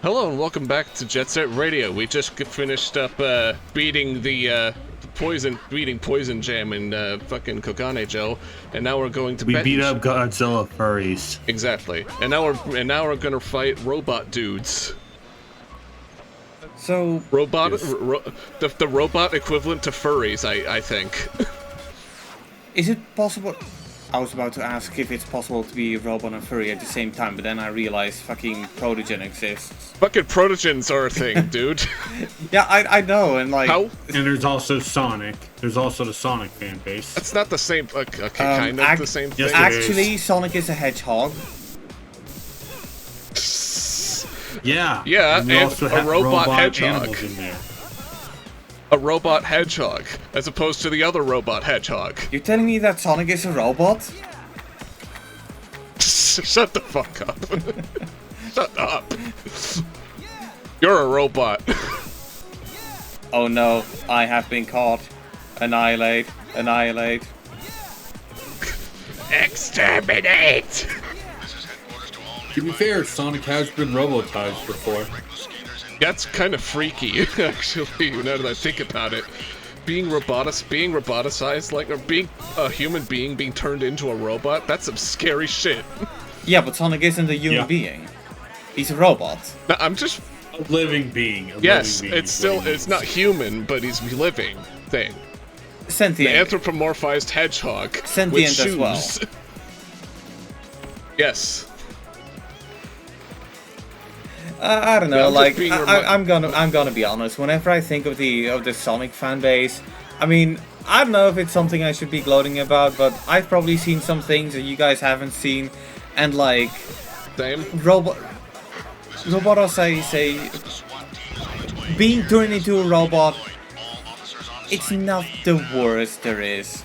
Hello and welcome back to Jet Set Radio. We just finished up beating the poison jam in fucking Kokane Joe, and now we're going to beat up Godzilla furries. Exactly, and now we're gonna fight robot dudes. So robot, the robot equivalent to furries, I think. Is it possible? I was about to ask if it's possible to be a robot and furry at the same time, but then I realized fucking Protogen exists. Fucking Protogens are a thing, dude. Yeah, I know, and like... How? And there's also Sonic. There's also the Sonic fan base. That's not the same, okay, kind of the same thing. Actually, Sonic is a hedgehog. Yeah, and a robot hedgehog. In there. A robot hedgehog, as opposed to the other robot hedgehog. You're telling me that Sonic is a robot? Shut the fuck up. Shut up. You're a robot. Oh no, I have been caught. Annihilate, annihilate. Exterminate! To be fair, Sonic has been robotized before. That's kind of freaky, actually, now that I think about it. Being roboticized, like, or being a human being being turned into a robot, that's some scary shit. Yeah, but Sonic isn't a human being. He's a robot. No, I'm just... A living being. It's not human, but he's a living thing. Sentient. An anthropomorphized hedgehog. Sentient with shoes. as well. Yes. I don't know, like I'm gonna be honest. Whenever I think of the Sonic fan base, I mean, I don't know if it's something I should be gloating about, but I've probably seen some things that you guys haven't seen, and like, say being turned into a robot, it's not the worst there is.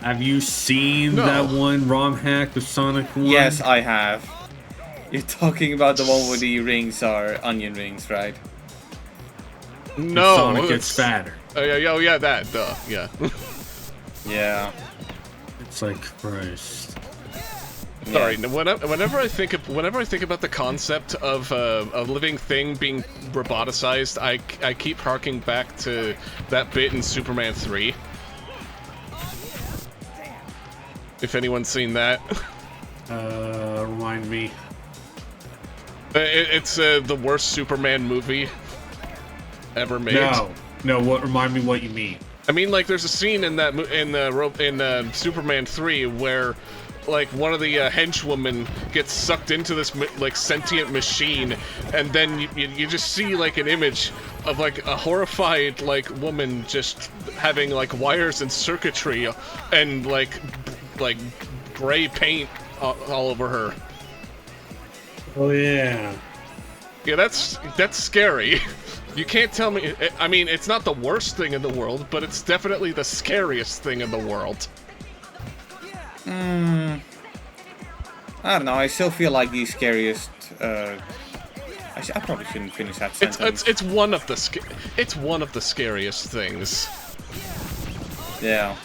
Have you seen that one ROM hack of Sonic 1? Yes, I have. You're talking about the one where the rings are onion rings, right? No. Sonic gets fatter. Oh yeah, that, yeah. Yeah. It's like, Christ. Sorry, whenever I think about the concept of a living thing being roboticized, I keep harking back to that bit in Superman 3. If anyone's seen that. Remind me. It's the worst Superman movie ever made. No. Remind me what you mean. I mean, like, there's a scene in Superman 3 where, like, one of the henchwomen gets sucked into this like sentient machine, and then you just see like an image of like a horrified like woman just having like wires and circuitry and like gray paint all over her. Oh yeah. Yeah, that's scary. You can't tell me. I mean, it's not the worst thing in the world, but it's definitely the scariest thing in the world. I don't know. I still feel like the scariest. I probably shouldn't finish that sentence. It's one of the scariest things. Yeah.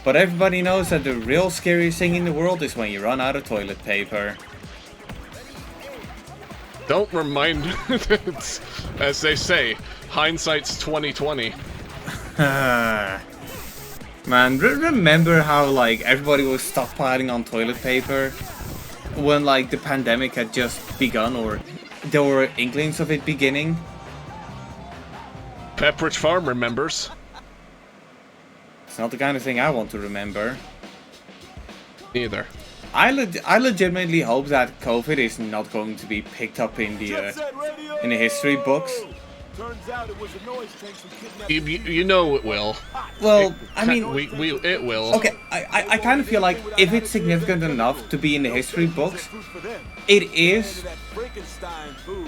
But everybody knows that the real scariest thing in the world is when you run out of toilet paper. Don't remind me. As they say, hindsight's 20/20. Man, remember how like everybody was stockpiling on toilet paper when like the pandemic had just begun, or there were inklings of it beginning? Pepperidge Farm remembers. It's not the kind of thing I want to remember. Neither. I legitimately hope that COVID is not going to be picked up in the history books. Turns out it was a noise tank from You know it will. Well, I mean, it will. Okay, I kind of feel like if it's significant enough to be in the history books, it is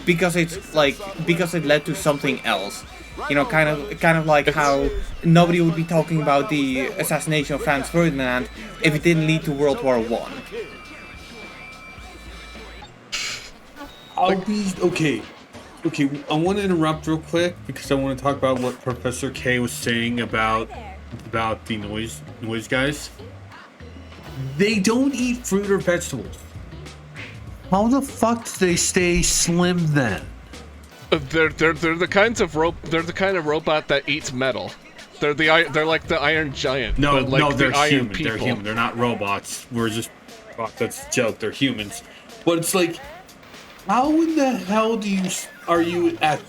because it led to something else. You know, kind of like how nobody would be talking about the assassination of Franz Ferdinand if it didn't lead to World War I. Okay, I want to interrupt real quick because I want to talk about what Professor K was saying about the noise guys. They don't eat fruit or vegetables. How the fuck do they stay slim then? They're the kinds of they're the kind of robot that eats metal. They're like the Iron Giant. No, but like no, they're the Iron human. people. They're human. They're not robots. We're just that's a joke. They're humans. But it's like, how in the hell are you at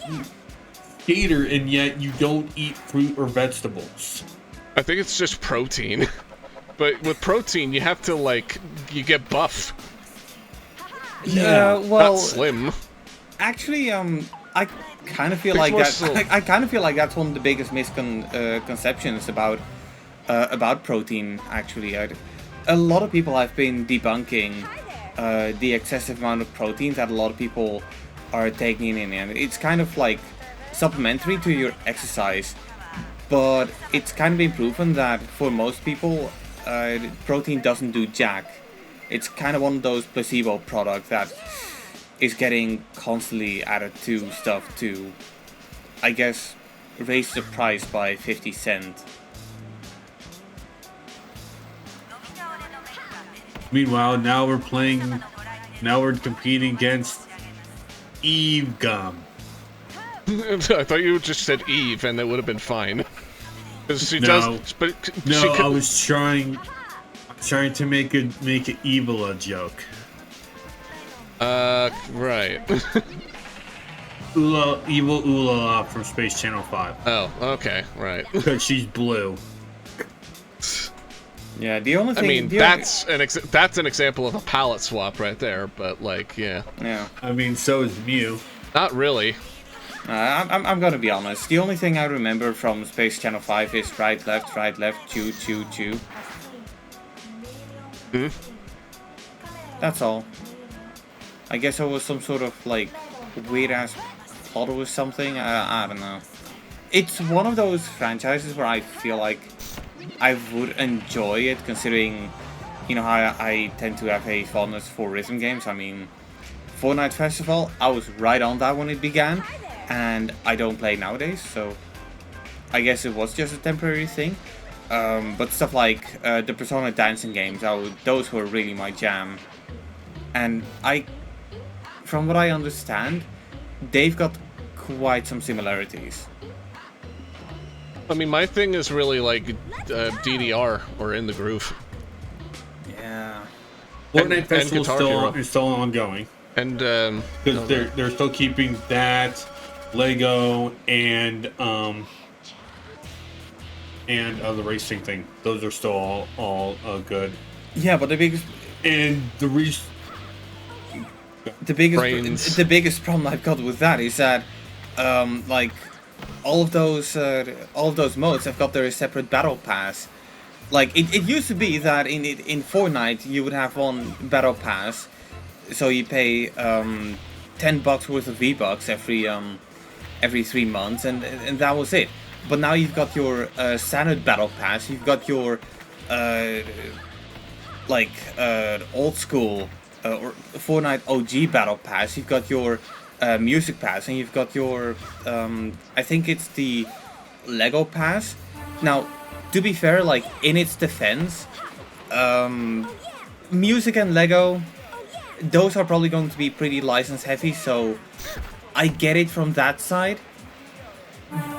skater and yet you don't eat fruit or vegetables? I think it's just protein. But with protein, you have to you get buff, Yeah, well, not slim. actually, I kind of feel Makes like more that. sense. I kind of feel like that's one of the biggest misconceptions about protein. Actually, a lot of people have been debunking the excessive amount of protein that a lot of people are taking in, and it's kind of like supplementary to your exercise. But it's kind of been proven that for most people, protein doesn't do jack. It's kind of one of those placebo products that is getting constantly added to stuff to, I guess, raise the price by 50 cents. Meanwhile, now we're competing against Eve Gum. I thought you just said Eve, and it would have been fine. 'Cause she No. does, but No, she could, I was trying to make an evil a joke. right. Evil Ula from Space Channel 5. Oh, okay, right. Because she's blue. Yeah, the only I thing. mean, the that's an example of a palette swap right there. But yeah, yeah. I mean, so is Mew. not really. I'm gonna be honest. The only thing I remember from Space Channel 5 is right, left, chew, chew, chew. That's all. I guess it was some sort of like weird ass plot or something. I don't know. It's one of those franchises where I feel like I would enjoy it, considering, you know, how I tend to have a fondness for rhythm games. I mean, Fortnite Festival, I was right on that when it began, and I don't play nowadays, so I guess it was just a temporary thing. But stuff like the Persona dancing games, those were really my jam. And from what I understand, they've got quite some similarities. I mean, my thing is really like DDR or In the Groove. Yeah. Fortnite Festival Guitar Hero. is still ongoing. And Because they're still keeping that, Lego, and the racing thing. Those are still all good. Yeah, but And the Brains. biggest problem I've got with that is that like all of those modes have got their separate battle pass. Like it used to be that in Fortnite you would have one battle pass, so you pay $10 worth of V-Bucks every 3 months, and that was it. But now you've got your standard battle pass, you've got your old school or Fortnite OG battle pass, you've got your music pass, and you've got your I think it's the Lego pass. Now, to be fair, like in its defense, music and Lego, those are probably going to be pretty license heavy, so I get it from that side,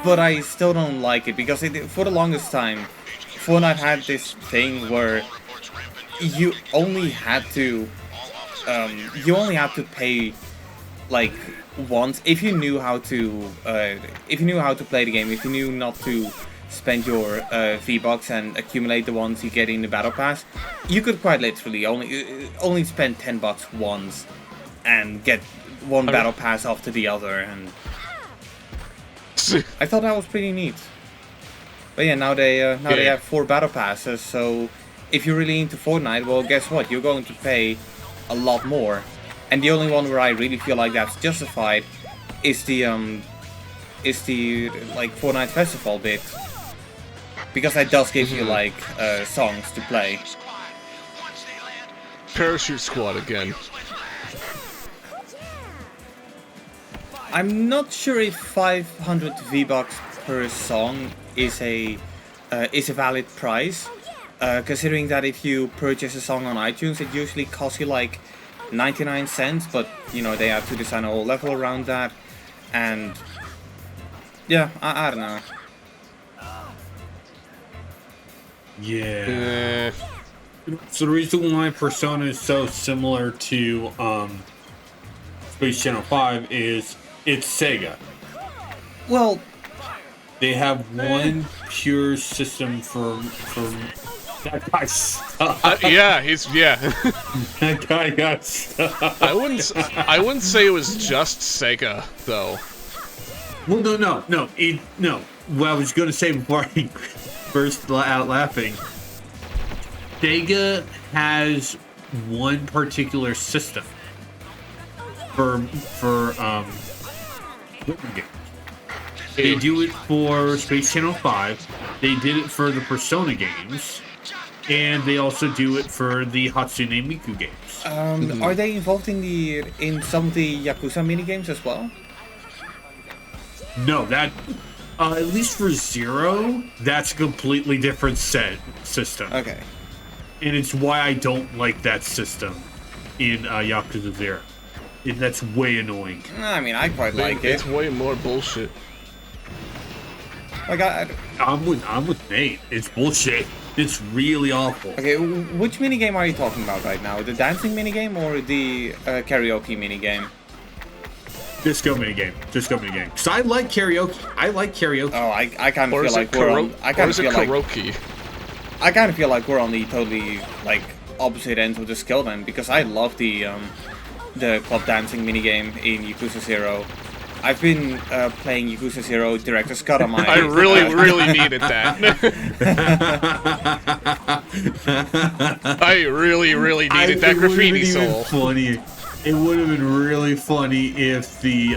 but I still don't like it because for the longest time, Fortnite had this thing where you only had to pay like once if you knew how to play the game. If you knew not to spend your V-Bucks and accumulate the ones you get in the battle pass, you could quite literally only spend $10 once and get one battle pass after the other, and I thought that was pretty neat. But yeah, now they have 4 battle passes, so if you're really into Fortnite, well, guess what? You're going to pay a lot more. And the only one where I really feel like that's justified is the like Fortnite Festival bit, because that does give you like songs to play. Parachute Squad again. I'm not sure if 500 V-Bucks per song is a valid price, considering that if you purchase a song on iTunes, it usually costs you like 99 cents, but you know, they had to design a whole level around that, and yeah, I don't know. Yeah. So the reason why Persona is so similar to Space Channel 5 is it's Sega. Well, they have one pure system for that guy. Yeah, That guy got stuck. I wouldn't say it was just Sega though. Well, no. What I was gonna say before I burst out laughing, Sega has one particular system for games. They do it for Space Channel 5. They did it for the Persona games, and they also do it for the Hatsune Miku games. are they involved in some of the Yakuza minigames as well? No, that at least for Zero, that's a completely different system. Okay. And it's why I don't like that system in Yakuza 0. And that's way annoying. I mean, I quite like it. It's way more bullshit. Like I'm with Nate. It's bullshit. It's really awful. okay, which minigame are you talking about right now? The dancing minigame or the karaoke minigame? Disco minigame. Because I like karaoke. Oh, I kind of Or feel is like it we're on. I kind of feel like karaoke? I kind of feel like we're on the totally like opposite ends of the scale then, because I love the club dancing minigame in Yakuza 0. I've been playing Yakuza 0 Director's Cut on my... I really needed that. I really needed that graffiti soul. Funny. It would have been really funny if the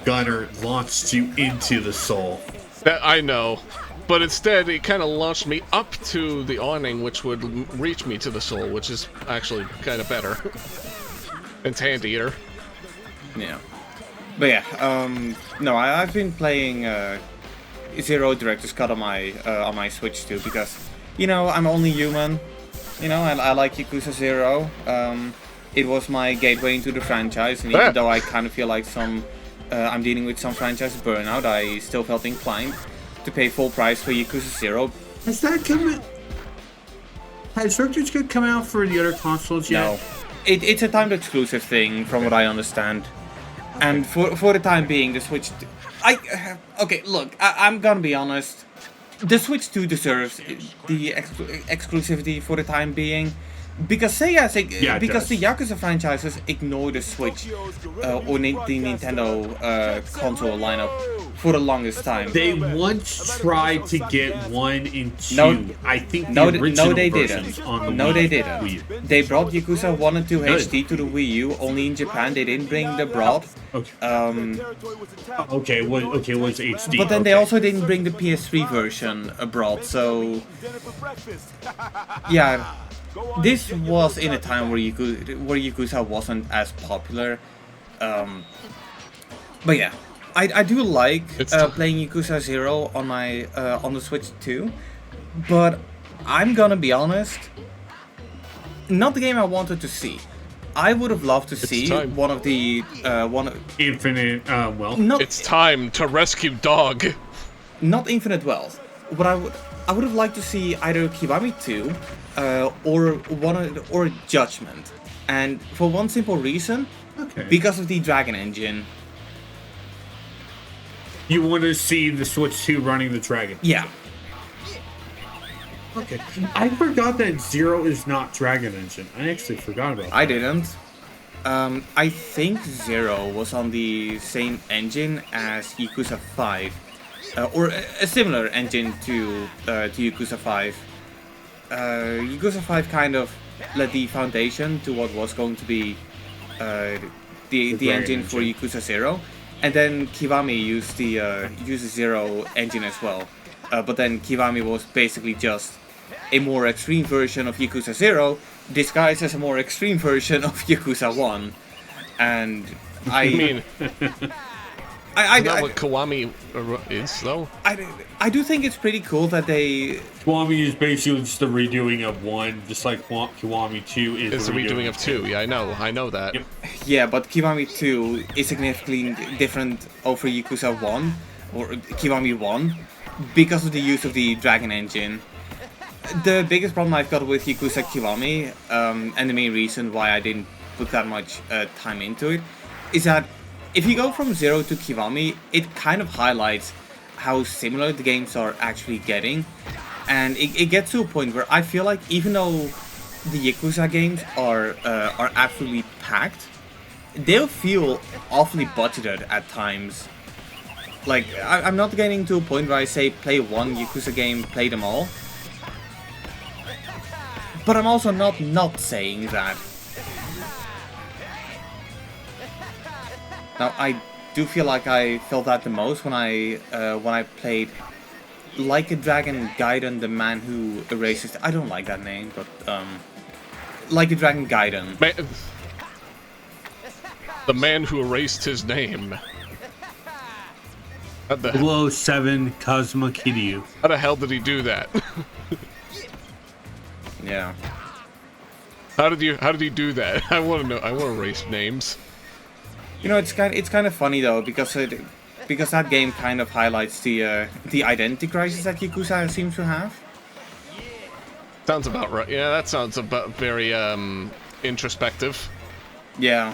gunner launched you into the soul. That I know. But instead, it kind of launched me up to the awning, which would reach me to the soul, which is actually kind of better. It's handier. Yeah. But yeah, no, I've been playing Zero Director's Cut on my Switch too, because, you know, I'm only human, you know, and I like Yakuza 0. It was my gateway into the franchise, and even though I kind of feel like I'm dealing with some franchise burnout, I still felt inclined to pay full price for Yakuza 0. Has that come out? Has Director's Cut come out for the other consoles yet? No. It's a timed exclusive thing, from what I understand. And for the time being, the Switch... okay, look, I'm gonna be honest. The Switch 2 deserves the exclusivity for the time being. Because Sega, because the Yakuza franchises ignore the Switch or the Nintendo console lineup for the longest time. They once tried to get 1 and 2. No, I think the original they versions didn't. on the No, Wii, they didn't. Wii. They brought Yakuza 1 and 2 Good. HD to the Wii U. Only in Japan they didn't bring the broad. Okay. Okay. What was HD? But then they Okay. also didn't bring the PS3 version abroad. So yeah. This was in a time where Yakuza wasn't as popular, but yeah, I do like playing Yakuza 0 on my on the Switch too, but I'm gonna be honest, not the game I wanted to see. I would have loved to see time. one of the Infinite Wealth. not It's time to rescue Dog. not Infinite Wealth. What I would have liked to see either Kiwami 2 or Judgment, and for one simple reason, Okay. because of the Dragon engine. You want to see the Switch 2 running the Dragon? Yeah, Okay. I forgot that 0 is not Dragon Engine. I actually forgot about that. I didn't. I think 0 was on the same engine as Yakuza 5, or a similar engine to Yakuza 5. Yakuza 5 kind of laid the foundation to what was going to be the engine for Yakuza 0, and then Kiwami used the 0 engine as well. But then Kiwami was basically just a more extreme version of Yakuza 0, disguised as a more extreme version of Yakuza 1. And I mean, Isn't that what Kiwami is, though? I do think it's pretty cool that they... Kiwami is basically just a redoing of 1, just like Kiwami 2 is It's a redoing of 2. Yeah, I know that. Yep. Yeah, but Kiwami 2 is significantly different over Yakuza 1, or Kiwami 1, because of the use of the Dragon engine. The biggest problem I've got with Yakuza Kiwami, and the main reason why I didn't put that much time into it, is that if you go from 0 to Kiwami, it kind of highlights how similar the games are actually getting. And it gets to a point where I feel like even though the Yakuza games are absolutely packed, they'll feel awfully budgeted at times. Like, I'm not getting to a point where I say play one Yakuza game, play them all. But I'm also not saying that. Now, I do feel like I felt that the most when I played Like a Dragon Gaiden, the man who erases... I don't like that name, but Like a Dragon Gaiden. The man who erased his name. 007 Kazuma Kiryu. How the hell did he do that? Yeah. How did he do that? I want to know. I want to erase names. You know, it's kind of funny though, because that game kind of highlights the identity crisis that Yakuza seems to have. Sounds about right. Yeah, that sounds about very introspective. Yeah.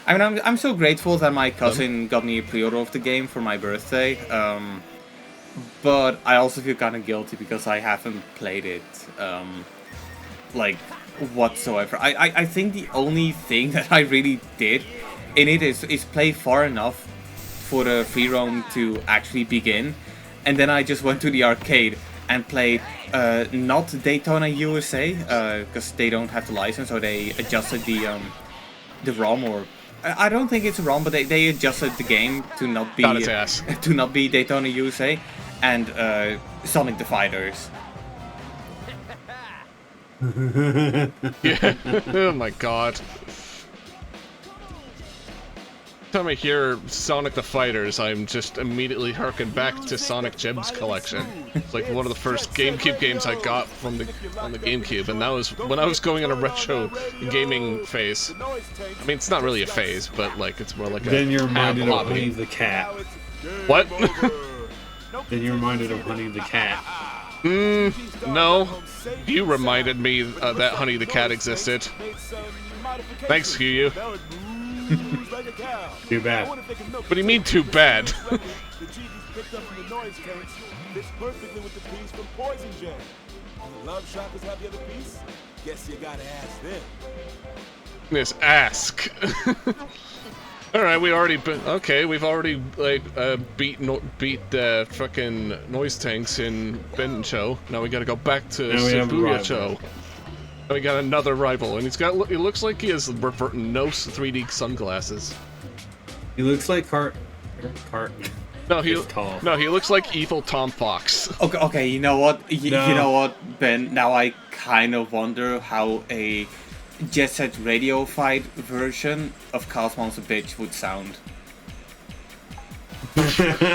I mean, I'm so grateful that my cousin got me a pre-order of the game for my birthday. But I also feel kind of guilty because I haven't played it, like, whatsoever. I think the only thing that I really did in it is play far enough for the free roam to actually begin, and then I just went to the arcade and played not Daytona USA, because they don't have the license, so they adjusted the ROM, or I don't think it's a ROM, but they adjusted the game to not be to not be Daytona USA, and Sonic the Fighters. Yeah. Oh my god. Every time I hear Sonic the Fighters, I'm just immediately harken back to Sonic Gems Collection. It's like one of the first GameCube games I got on the GameCube, and that was when I was going on a retro gaming phase. I mean, it's not really a phase, but like it's more like a Then you're reminded of hobby. Honey the Cat. What? Then you're reminded of Honey the Cat. No. You reminded me that Honey the Cat existed. Thanks, Hugh. Too bad. What do you mean, too bad? The GD's picked up from the noise tanks fits perfectly with the piece from Poison Jam. The love shoppers have the other piece? Guess you gotta ask them. Yes, ask. Alright, we've already like beat fucking noise tanks in Bencho. Now we gotta go back to Shibuya Cho. And we got another rival, and it looks like he has Nose 3D sunglasses. He looks like Cartman. No, he looks like evil Tom Fox. Okay, you know what? You know what, Ben? Now I kind of wonder how a Jet Set Radio-fied version of Cosmo's a Bitch would sound.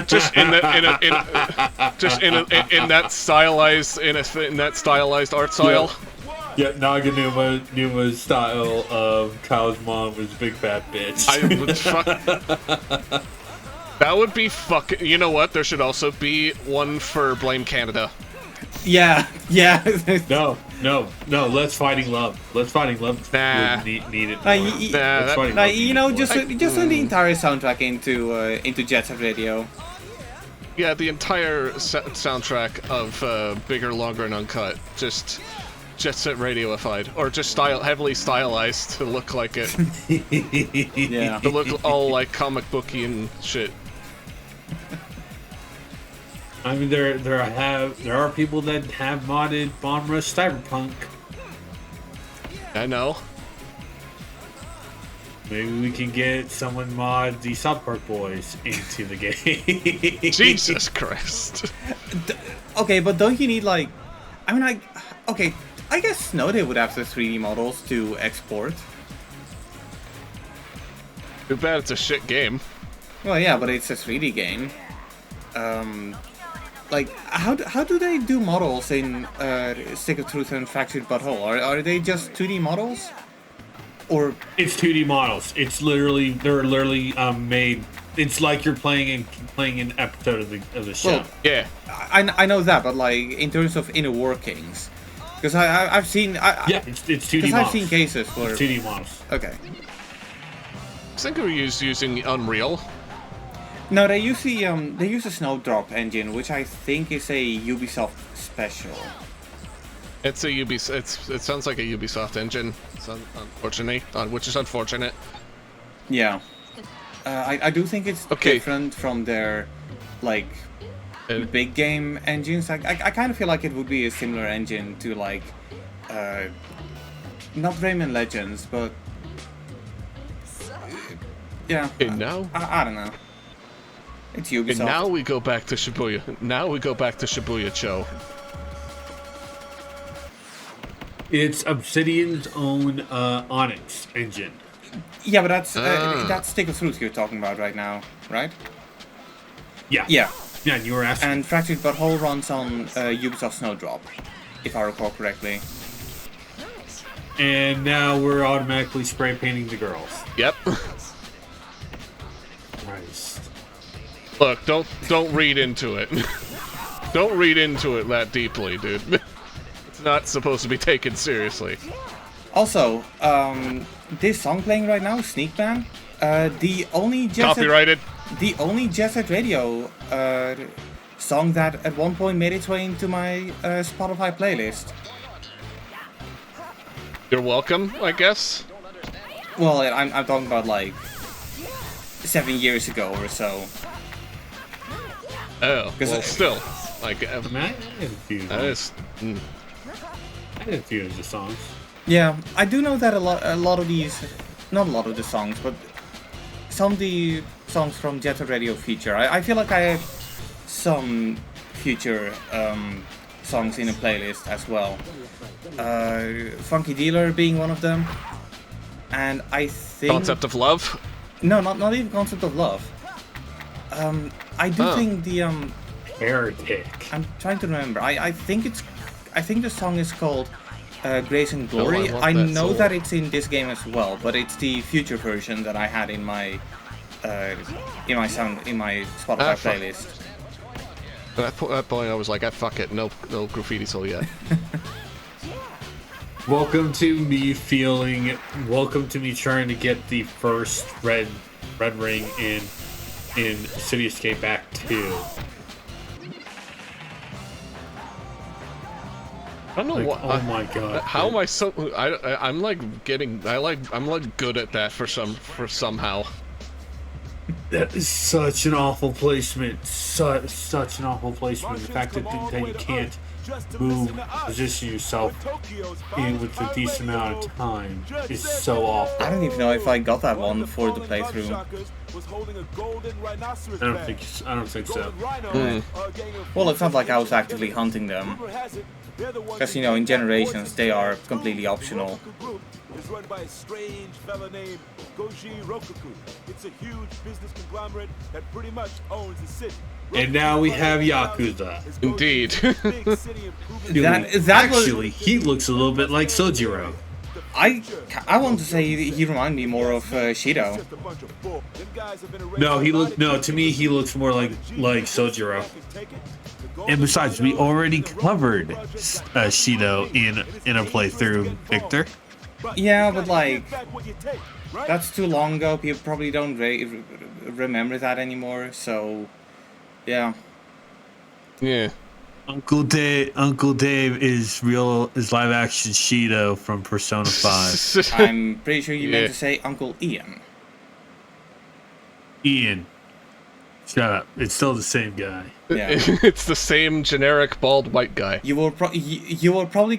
Just in that stylized art style. Yeah, Naganuma's style of Kyle's mom was big bad bitch. That would be fucking. You know what? There should also be one for Blame Canada. Yeah. No. Let's Fighting Love. Let's Fighting Love. Nah. Need it. Just send the entire soundtrack into Jet Set Radio. Yeah, the entire soundtrack of Bigger, Longer, and Uncut. Just Jet Set Radioified, or just heavily stylized to look like it. Yeah. To look all like comic booky and shit. I mean, there are people that have modded Bomb Rush Cyberpunk. I know. Maybe we can get someone mod the South Park Boys into the game. Jesus Christ. Okay, but don't you need like... I guess Snow Day would have the 3D models to export. Too bad it's a shit game. Well, yeah, but it's a 3D game. Like, how do they do models in Stick of Truth and Fractured Butthole? Are they just 2D models? Or It's 2D models. They're literally made. It's like you're playing an episode of the show. Well, Yeah. I know that, but like in terms of inner workings, because I've seen It's 2D because models. I've seen cases where It's 2D models. okay. I think we using Unreal. No, they use a Snowdrop engine, which I think is a Ubisoft special. It's a Ubisoft. It sounds like a Ubisoft engine. It's which is unfortunate. Yeah, I do think it's Okay. different from their like And- big game engines. I kind of feel like it would be a similar engine to like not Rayman Legends, but yeah. And now, I don't know. It's Ubisoft. and now we go back to Shibuya. Now we go back to Shibuya Cho. It's Obsidian's own Onyx engine. Yeah, but that's Stick of Truth you're talking about right now, right? Yeah. Yeah. Yeah, and you were asking. And Fractured Butthole runs on Ubisoft Snowdrop, if I recall correctly. And now we're automatically spray painting the girls. Yep. Christ. Look, don't read into it. Don't read into it that deeply, dude. It's not supposed to be taken seriously. Also, this song playing right now, Sneak Man, the only Copyrighted. the only Jet Set Radio song that at one point made its way into my Spotify playlist. You're welcome, I guess. Well, I'm talking about like 7 years ago or so. Oh, well, still, like, Man, I had a few. that is. I had a few of the songs. Yeah, I do know that a lot of these, not a lot of the songs, but some of the songs from Jet Set Radio feature. I feel like I have some future songs in a playlist as well. Funky Dealer being one of them, and I think Concept of Love. no, not even Concept of Love. I do think the Heretic. I'm trying to remember. I think the song is called Grace and Glory. I want I that know soul. that it's in this game as well, but it's the future version that I had in my Spotify fuck. playlist. At that point, I was like, fuck it, no graffiti soul yet. Welcome to me trying to get the first red ring in City Escape Act 2. I don't know Like, what. oh my god. How am I so? I'm like getting. I'm like good at that for somehow. That is such an awful placement. Such an awful placement. The fact that you can't position yourself in with a decent amount of time is so awful. I don't even know if I got that one for the playthrough. I don't think so. Well, it's not like I was actively hunting them. Because, in Generations, they are completely optional. Is run by a strange fella named Goji Rokoku. It's a huge business conglomerate that pretty much owns the city. And now we have Yakuza. Indeed. Actually, he looks a little bit like Sojiro. I want to say he reminded me more of Shido. No, to me he looks more like Sojiro. And besides, we already covered Shido in a playthrough, Victor. Yeah, but like, that's too long ago. People probably don't remember that anymore. So, yeah. Yeah. Uncle Dave is live action Shido from Persona 5. I'm pretty sure you meant Yeah. to say Uncle Ian. Ian, shut up. It's still the same guy. Yeah. It's the same generic bald white guy. You will probably